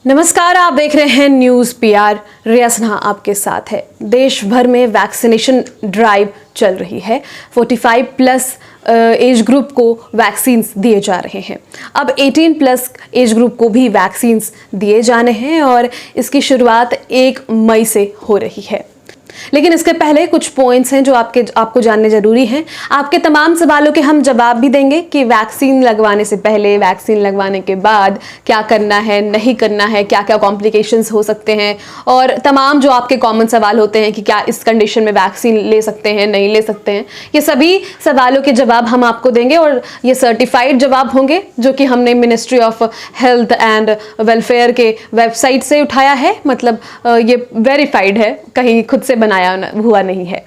नमस्कार, आप देख रहे हैं न्यूज़ पीआर। रिया सिन्हा आपके साथ है। देश भर में वैक्सीनेशन ड्राइव चल रही है। 45 प्लस एज ग्रुप को वैक्सीन्स दिए जा रहे हैं। अब 18 प्लस एज ग्रुप को भी वैक्सीन्स दिए जाने हैं और इसकी शुरुआत 1 मई से हो रही है। लेकिन इसके पहले कुछ पॉइंट्स हैं जो आपको जानने जरूरी हैं। आपके तमाम सवालों के हम जवाब भी देंगे कि वैक्सीन लगवाने से पहले, वैक्सीन लगवाने के बाद क्या करना है, नहीं करना है, क्या क्या कॉम्प्लिकेशंस हो सकते हैं और तमाम जो आपके कॉमन सवाल होते हैं कि क्या इस कंडीशन में वैक्सीन ले सकते हैं, नहीं ले सकते हैं, ये सभी सवालों के जवाब हम आपको देंगे और ये सर्टिफाइड जवाब होंगे जो कि हमने ministry of health and welfare के वेबसाइट से उठाया है। मतलब ये वेरीफाइड है, कहीं खुद से बनाया हुआ नहीं है।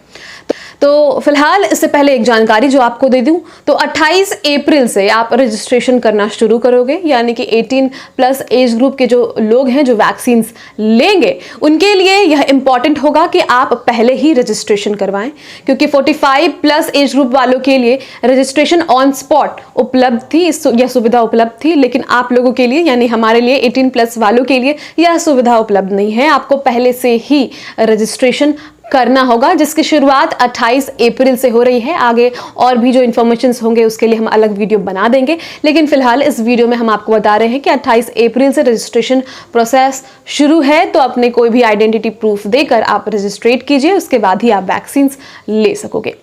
तो फिलहाल इससे पहले एक जानकारी जो आपको दे दूं, तो 28 अप्रैल से आप रजिस्ट्रेशन करना शुरू करोगे, यानी कि 18 प्लस एज ग्रुप के जो लोग हैं जो वैक्सीन लेंगे उनके लिए यह इंपॉर्टेंट होगा कि आप पहले ही रजिस्ट्रेशन करवाएं, क्योंकि 45 प्लस एज ग्रुप वालों के लिए रजिस्ट्रेशन ऑन स्पॉट उपलब्ध थी, यह सुविधा उपलब्ध थी। लेकिन आप लोगों के लिए, यानी हमारे लिए 18 प्लस वालों के लिए यह सुविधा उपलब्ध नहीं है। आपको पहले से ही रजिस्ट्रेशन करना होगा, जिसकी शुरुआत 28 अप्रैल से हो रही है। आगे और भी जो इन्फॉर्मेशंस होंगे उसके लिए हम अलग वीडियो बना देंगे, लेकिन फिलहाल इस वीडियो में हम आपको बता रहे हैं कि 28 अप्रैल से रजिस्ट्रेशन प्रोसेस शुरू है। तो अपने कोई भी आइडेंटिटी प्रूफ देकर आप रजिस्ट्रेट कीजिए, उसके बाद ही आप वैक्सीन ले सकोगे।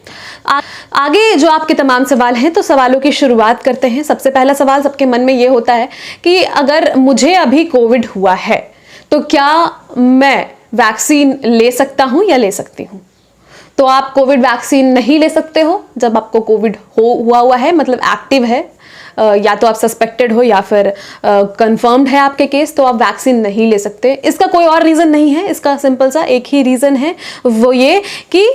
आगे जो आपके तमाम सवाल हैं, तो सवालों की शुरुआत करते हैं। सबसे पहला सवाल सबके मन में ये होता है कि अगर मुझे अभी कोविड हुआ है तो क्या मैं वैक्सीन ले सकता हूं या ले सकती हूं? तो आप कोविड वैक्सीन नहीं ले सकते हो जब आपको कोविड हुआ है, मतलब एक्टिव है, या तो आप सस्पेक्टेड हो या फिर कंफर्म्ड है आपके केस, तो आप वैक्सीन नहीं ले सकते। इसका कोई और रीजन नहीं है, इसका सिंपल सा एक ही रीजन है, वो ये कि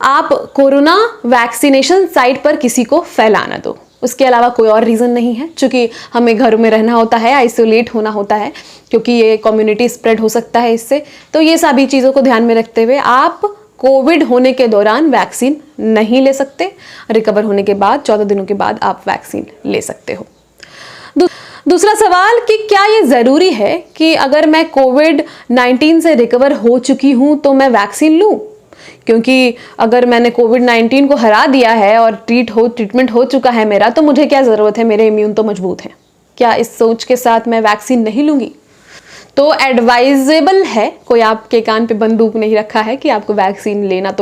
आप कोरोना वैक्सीनेशन साइट पर किसी को फैलाना दो। उसके अलावा कोई और रीज़न नहीं है। चूंकि हमें घरों में रहना होता है, आइसोलेट होना होता है, क्योंकि ये कम्युनिटी स्प्रेड हो सकता है इससे। तो ये सभी चीज़ों को ध्यान में रखते हुए आप कोविड होने के दौरान वैक्सीन नहीं ले सकते। रिकवर होने के बाद 14 दिनों के बाद आप वैक्सीन ले सकते हो। दूसरा सवाल कि क्या ये ज़रूरी है कि अगर मैं कोविड-19 से रिकवर हो चुकी हूँ तो मैं वैक्सीन लूँ? क्योंकि अगर मैंने कोविड-19 को हरा दिया है और ट्रीटमेंट हो चुका है मेरा, तो मुझे क्या ज़रूरत है, मेरे इम्यून तो मजबूत हैं। क्या इस सोच के साथ मैं वैक्सीन नहीं लूँगी? तो एडवाइजेबल है, कोई आपके कान पे बंदूक नहीं रखा है कि आपको वैक्सीन लेना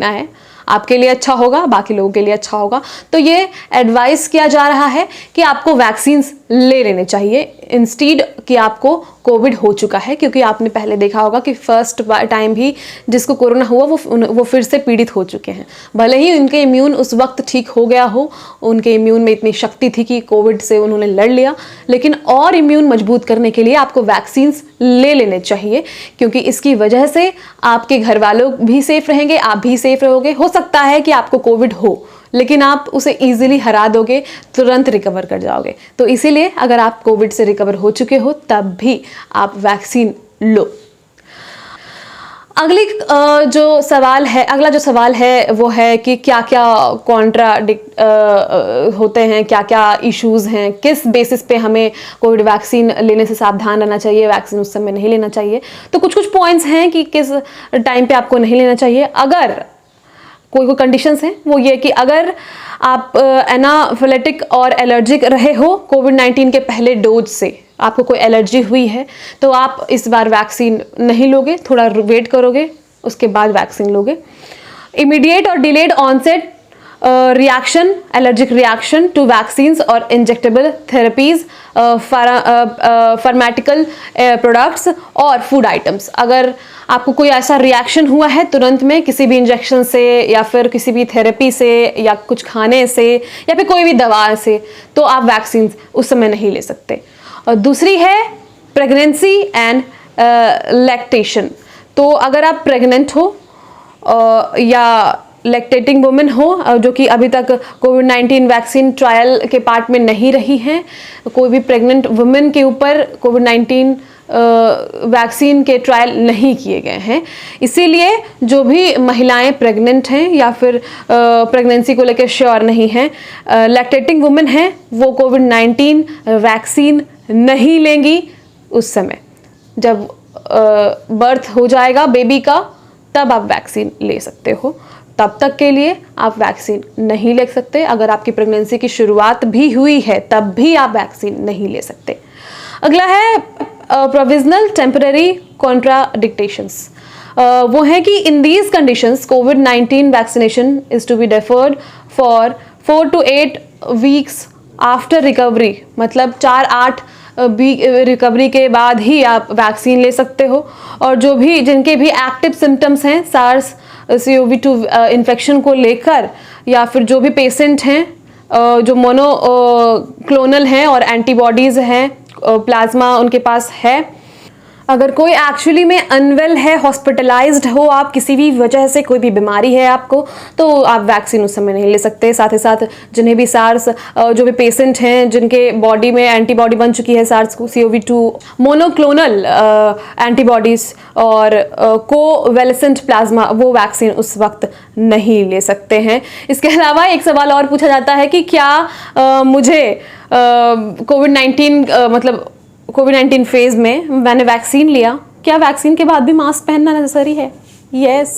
है। आपके लिए अच्छा होगा, बाकी लोगों के लिए अच्छा होगा। तो ये एडवाइस किया जा रहा है कि आपको वैक्सीन ले लेने चाहिए इंस्टीड कि आपको कोविड हो चुका है, क्योंकि आपने पहले देखा होगा कि फर्स्ट टाइम भी जिसको कोरोना हुआ वो फिर से पीड़ित हो चुके हैं। भले ही उनके इम्यून उस वक्त ठीक हो गया हो, उनके इम्यून में इतनी शक्ति थी कि कोविड से उन्होंने लड़ लिया, लेकिन और इम्यून मजबूत करने के लिए आपको वैक्सीन ले लेने चाहिए, क्योंकि इसकी वजह से आपके घर वालों भी सेफ रहेंगे, आप भी सेफ रहोगे। हो सकता है कि आपको कोविड हो, लेकिन आप उसे इजीली हरा दोगे, तुरंत रिकवर कर जाओगे। तो इसीलिए अगर आप कोविड से रिकवर हो चुके हो तब भी आप वैक्सीन लो। अगला जो सवाल है वो है कि क्या क्या कॉन्ट्राडिक्ट होते हैं, क्या क्या इश्यूज हैं, किस बेसिस पे हमें कोविड वैक्सीन लेने से सावधान रहना चाहिए, वैक्सीन उस समय नहीं लेना चाहिए। तो कुछ पॉइंट्स हैं कि किस टाइम पे आपको नहीं लेना चाहिए। अगर कोई कंडीशंस हैं, वो ये कि अगर आप एनाफिलेटिक और एलर्जिक रहे हो कोविड-19 के पहले डोज से, आपको कोई एलर्जी हुई है, तो आप इस बार वैक्सीन नहीं लोगे, थोड़ा वेट करोगे, उसके बाद वैक्सीन लोगे। इमीडिएट और delayed onset reaction, allergic reaction to vaccines और इंजेक्टेबल थेरेपीज, फार्मास्यूटिकल प्रोडक्ट्स और फूड आइटम्स। अगर आपको कोई ऐसा रिएक्शन हुआ है तुरंत में किसी भी इंजेक्शन से या फिर किसी भी थेरेपी से या कुछ खाने से या फिर कोई भी दवा से, तो आप वैक्सीन उस समय नहीं ले सकते। और दूसरी है प्रेगनेंसी एंड लैक्टेशन। तो अगर आप प्रेग्नेंट हो या लैक्टेटिंग वुमेन हो जो कि अभी तक कोविड-19 वैक्सीन ट्रायल के पार्ट में नहीं रही हैं, कोई भी प्रेग्नेंट वुमेन के ऊपर कोविड-19 वैक्सीन के ट्रायल नहीं किए गए हैं। इसीलिए जो भी महिलाएं प्रेग्नेंट हैं या फिर प्रेगनेंसी को लेकर श्योर नहीं हैं, लैक्टेटिंग वुमेन हैं, वो कोविड-19 वैक्सीन नहीं लेंगी उस समय। जब बर्थ हो जाएगा बेबी का तब आप वैक्सीन ले सकते हो। तब तक के लिए आप वैक्सीन नहीं ले सकते। अगर आपकी प्रेगनेंसी की शुरुआत भी हुई है तब भी आप वैक्सीन नहीं ले सकते। अगला है प्रोविजनल टेम्पररी कॉन्ट्राडिक्टेशंस। वो है कि इन दीज कंडीशंस कोविड-19 vaccination is to be deferred for 4 to 8 weeks after recovery, मतलब 4-8 रिकवरी के बाद ही आप वैक्सीन ले सकते हो। और जो भी जिनके भी एक्टिव सिम्टम्स हैं सार्स CoV-2 इन्फेक्शन को लेकर, या फिर जो भी पेशेंट हैं जो मोनोक्लोनल हैं और एंटीबॉडीज़ हैं, प्लाज्मा उनके पास है, अगर कोई एक्चुअली में अनवेल है, हॉस्पिटलाइज्ड हो आप किसी भी वजह से, कोई भी बीमारी है आपको, तो आप वैक्सीन उस समय नहीं ले सकते। साथ ही साथ जिन्हें भी सार्स जो भी पेशेंट हैं जिनके बॉडी में एंटीबॉडी बन चुकी है सार्स CoV-2 मोनोक्लोनल एंटीबॉडीज़ और कोवैलेसेंट प्लाज्मा, वो वैक्सीन उस वक्त नहीं ले सकते हैं। इसके अलावा एक सवाल और पूछा जाता है कि क्या मुझे कोविड-19 मतलब कोविड-19 फेज में मैंने वैक्सीन लिया, क्या वैक्सीन के बाद भी मास्क पहनना नेसेसरी है? यस,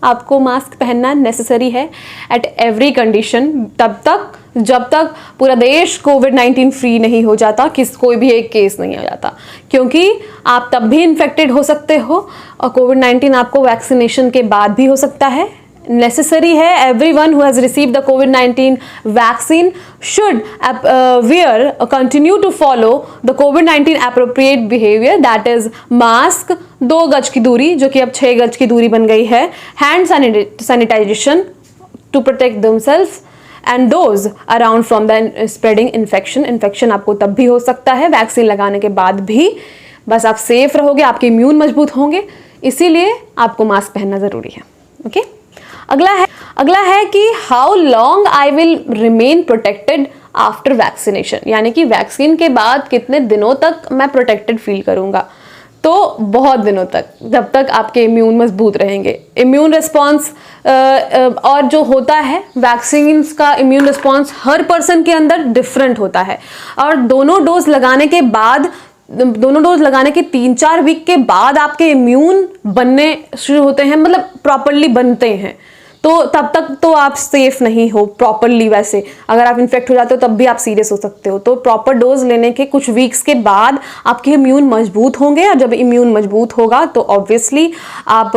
आपको मास्क पहनना नेसेसरी है एट एवरी कंडीशन, तब तक जब तक पूरा देश कोविड-19 फ्री नहीं हो जाता, कोई भी एक केस नहीं आ जाता, क्योंकि आप तब भी इन्फेक्टेड हो सकते हो और कोविड-19 आपको वैक्सीनेशन के बाद भी हो सकता है। नेसेसरी है, everyone who has received the COVID-19 vaccine should continue to follow the COVID-19 appropriate behavior, that is mask, 2 गज की दूरी जो कि अब 6 गज की दूरी बन गई है, hand sanitization to protect themselves and those around from the spreading infection. Infection आपको तब भी हो सकता है वैक्सीन लगाने के बाद भी, बस आप सेफ रहोगे, आपके इम्यून मजबूत होंगे, इसीलिए आपको मास्क पहनना ज़रूरी है। ओके, अगला है कि how long I will remain protected after vaccination, यानी कि वैक्सीन के बाद कितने दिनों तक मैं प्रोटेक्टेड फील करूंगा। तो बहुत दिनों तक, जब तक आपके इम्यून मजबूत रहेंगे। इम्यून रिस्पॉन्स और जो होता है वैक्सीन का इम्यून रिस्पॉन्स हर पर्सन के अंदर डिफरेंट होता है, और दोनों डोज लगाने के 3-4 वीक के बाद आपके इम्यून बनने शुरू होते हैं, मतलब प्रॉपरली बनते हैं। तो तब तक तो आप सेफ नहीं हो प्रॉपरली। वैसे अगर आप इन्फेक्ट हो जाते हो तब भी आप सीरियस हो सकते हो। तो प्रॉपर डोज लेने के कुछ वीक्स के बाद आपके इम्यून मजबूत होंगे, और जब इम्यून मजबूत होगा तो ऑब्वियसली आप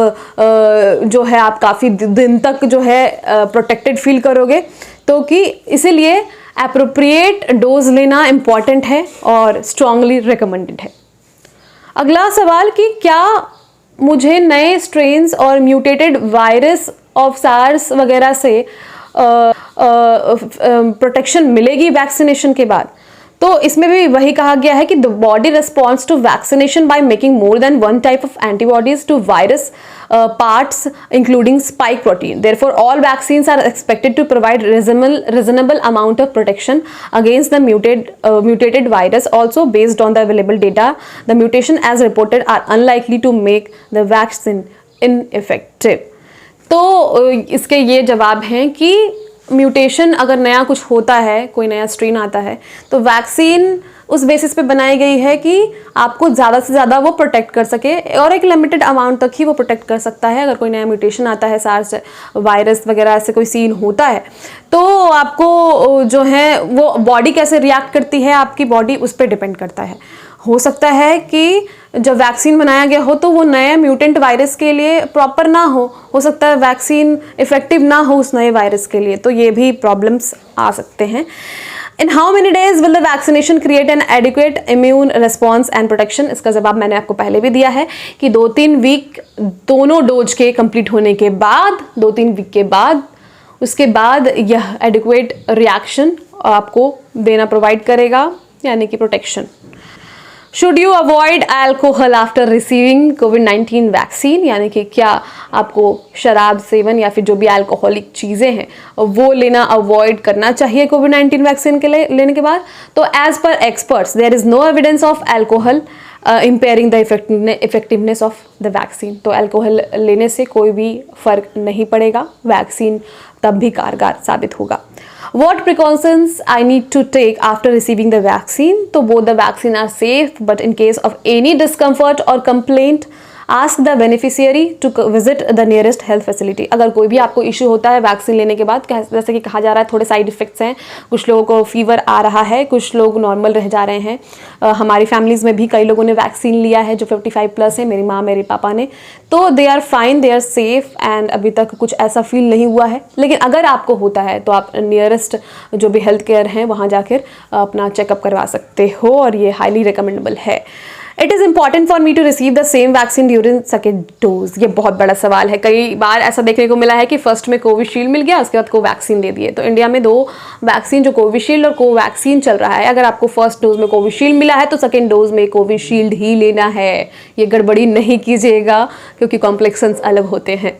जो है आप काफ़ी दिन तक जो है प्रोटेक्टेड फील करोगे। तो कि इसीलिए एप्रोप्रिएट डोज लेना इम्पॉर्टेंट है और स्ट्रांगली रिकमेंडेड है। अगला सवाल कि क्या मुझे नए स्ट्रेन्स और म्यूटेटेड वायरस ऑफ सार्स वगैरह से प्रोटेक्शन मिलेगी वैक्सीनेशन के बाद? तो इसमें भी वही कहा गया है कि the body response to vaccination by making more than one type of antibodies to virus parts including spike protein. Therefore, all vaccines are expected to provide reasonable amount of protection against the mutated virus. Also, based on the available data, the mutation as reported are unlikely to make the vaccine ineffective. तो इसके ये जवाब हैं कि mutation अगर नया कुछ होता है, कोई नया स्ट्रेन आता है, तो वैक्सीन उस बेसिस पे बनाई गई है कि आपको ज़्यादा से ज़्यादा वो प्रोटेक्ट कर सके, और एक लिमिटेड अमाउंट तक ही वो प्रोटेक्ट कर सकता है। अगर कोई नया म्यूटेशन आता है, सार्स वायरस वगैरह से कोई सीन होता है, तो आपको जो है वो बॉडी कैसे रिएक्ट करती है, आपकी बॉडी उस पर डिपेंड करता है। हो सकता है कि जब वैक्सीन बनाया गया हो तो वो नए म्यूटेंट वायरस के लिए प्रॉपर ना हो सकता है वैक्सीन इफेक्टिव ना हो उस नए वायरस के लिए, तो ये भी प्रॉब्लम्स आ सकते हैं। In how many days will the vaccination create an adequate immune response and protection? इसका जवाब मैंने आपको पहले भी दिया है कि 2-3 वीक दोनों डोज के कंप्लीट होने के बाद, 2-3 वीक के बाद, उसके बाद यह एडिक्वेट रिएक्शन आपको देना प्रोवाइड करेगा, यानी कि protection. Should you avoid alcohol after receiving covid vaccine, यानी कि क्या आपको शराब सेवन या फिर जो भी अल्कोहलिक चीज़ें हैं वो लेना अवॉइड करना चाहिए कोविड-19 वैक्सीन के लेने के बाद? तो as per experts there is no evidence of alcohol impairing the effectiveness of the vaccine. तो अल्कोहल लेने से कोई भी फ़र्क नहीं पड़ेगा, वैक्सीन तब भी कारगर साबित होगा। What precautions I need to take after receiving the vaccine? तो both the vaccine are safe, but in case of any discomfort or complaint, ask the beneficiary to visit the nearest health facility. अगर कोई भी आपको issue होता है vaccine लेने के बाद, जैसे कि कहा जा रहा है थोड़े साइड इफेक्ट्स हैं, कुछ लोगों को फीवर आ रहा है, कुछ लोग नॉर्मल रह जा रहे हैं। हमारी फैमिलीज़ में भी कई लोगों ने वैक्सीन लिया है जो 55 प्लस है, मेरी माँ मेरे पापा ने, तो they are fine, they are safe and अभी तक कुछ ऐसा फील नहीं हुआ है। लेकिन अगर आपको होता है तो आप नियरेस्ट जो भी हेल्थ केयर हैं वहाँ जाकर अपना चेकअप करवा सकते हो और ये हाईली रिकमेंडेबल है। It is important for me to receive the same vaccine during second dose. ये बहुत बड़ा सवाल है। कई बार ऐसा देखने को मिला है कि फर्स्ट में कोविशील्ड मिल गया, उसके बाद कोवैक्सीन दे दिए। तो इंडिया में 2 वैक्सीन जो कोविशील्ड और कोवैक्सीन चल रहा है, अगर आपको फर्स्ट डोज में कोविशील्ड मिला है तो सेकेंड डोज में कोविशील्ड ही लेना है। ये गड़बड़ी नहीं कीजिएगा क्योंकि कॉम्प्लेक्शंस अलग होते हैं।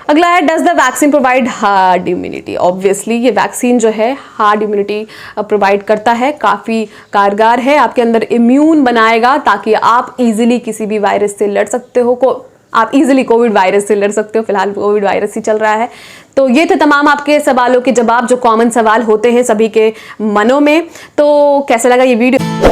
अगला है, does the vaccine provide hard immunity? Obviously ये वैक्सीन जो है हार्ड इम्यूनिटी प्रोवाइड करता है, काफ़ी कारगर है, आपके अंदर इम्यून बनाएगा ताकि आप इजीली किसी भी वायरस से लड़ सकते हो। आप इजीली कोविड वायरस से लड़ सकते हो। फिलहाल कोविड वायरस ही चल रहा है। तो ये थे तमाम आपके सवालों के जवाब जो कॉमन सवाल होते हैं सभी के मनों में। तो कैसा लगा ये वीडियो?